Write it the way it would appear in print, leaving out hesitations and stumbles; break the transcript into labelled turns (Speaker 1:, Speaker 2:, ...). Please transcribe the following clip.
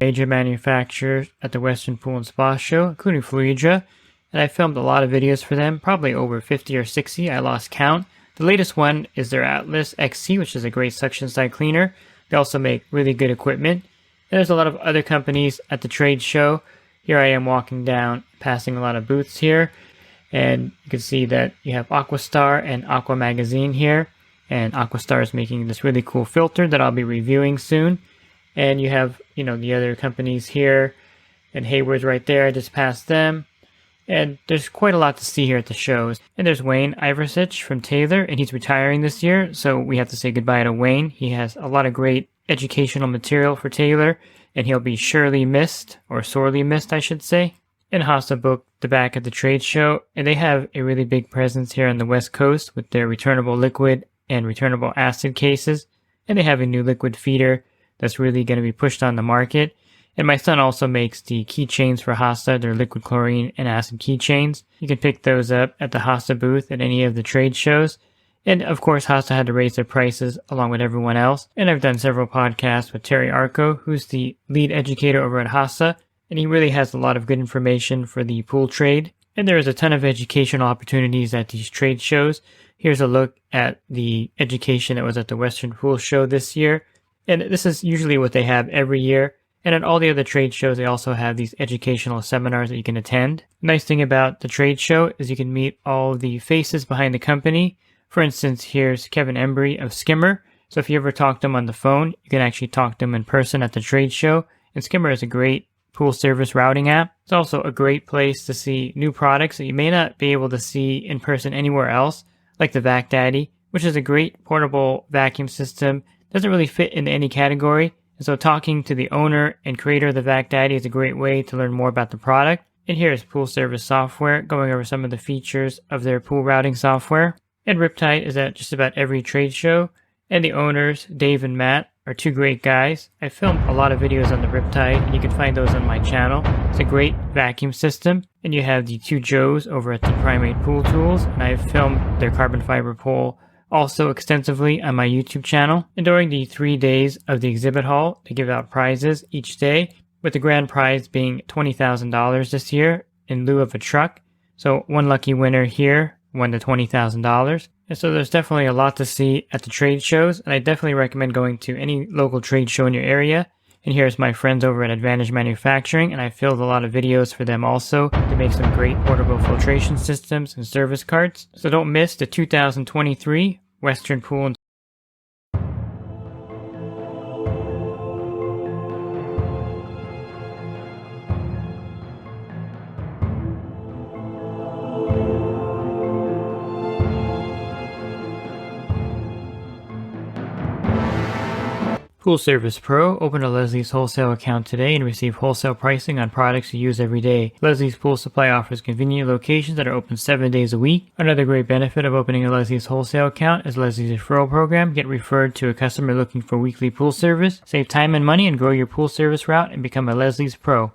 Speaker 1: major manufacturers at the Western Pool and Spa Show, including Fluidra, and I filmed a lot of videos for them, probably over 50 or 60, I lost count. The latest one is their Atlas XC, which is a great suction side cleaner. They also make really good equipment. And there's a lot of other companies at the trade show. Here I am walking down, passing a lot of booths here, and you can see that you have Aquastar and Aqua Magazine here, and Aquastar is making this really cool filter that I'll be reviewing soon. And you have, the other companies here, and Hayward's right there. I just passed them. And there's quite a lot to see here at the shows. And there's Wayne Iversich from Taylor, and he's retiring this year, so we have to say goodbye to Wayne. He has a lot of great educational material for Taylor, and he'll be surely missed, or sorely missed, I should say. And Hasa booked the back at the trade show, and they have a really big presence here on the West Coast with their returnable liquid and returnable acid cases. And they have a new liquid feeder that's really going to be pushed on the market. And my son also makes the keychains for Hasa, their liquid chlorine and acid keychains. You can pick those up at the Hasa booth at any of the trade shows. And of course, Hasa had to raise their prices along with everyone else. And I've done several podcasts with Terry Arco, who's the lead educator over at Hasa. And he really has a lot of good information for the pool trade. And there is a ton of educational opportunities at these trade shows. Here's a look at the education that was at the Western Pool Show this year. And this is usually what they have every year. And at all the other trade shows, they also have these educational seminars that you can attend. Nice thing about the trade show is you can meet all the faces behind the company. For instance, here's Kevin Embry of Skimmer. So if you ever talk to him on the phone, you can actually talk to him in person at the trade show. And Skimmer is a great pool service routing app. It's also a great place to see new products that you may not be able to see in person anywhere else, like the VacDaddy, which is a great portable vacuum system. Doesn't really fit into any category. So talking to the owner and creator of the VacDaddy is a great way to learn more about the product. And here is Pool Service Software, going over some of the features of their pool routing software. And Riptide is at just about every trade show. And the owners, Dave and Matt, are two great guys. I filmed a lot of videos on the Riptide, and you can find those on my channel. It's a great vacuum system. And you have the two Joes over at the Primate Pool Tools, and I've filmed their carbon fiber pole also extensively on my YouTube channel. And during the 3 days of the exhibit hall, they give out prizes each day, with the grand prize being $20,000 this year in lieu of a truck. So one lucky winner here won the $20,000. And so there's definitely a lot to see at the trade shows, and I definitely recommend going to any local trade show in your area. And here's my friends over at Advantage Manufacturing, and I filmed a lot of videos for them also to make some great portable filtration systems and service carts. So don't miss the 2023 Western Pool and Pool Service Pro. Open a Leslie's wholesale account today and receive wholesale pricing on products you use every day. Leslie's Pool Supply offers convenient locations that are open 7 days a week. Another great benefit of opening a Leslie's wholesale account is Leslie's referral program. Get referred to a customer looking for weekly pool service. Save time and money and grow your pool service route and become a Leslie's Pro.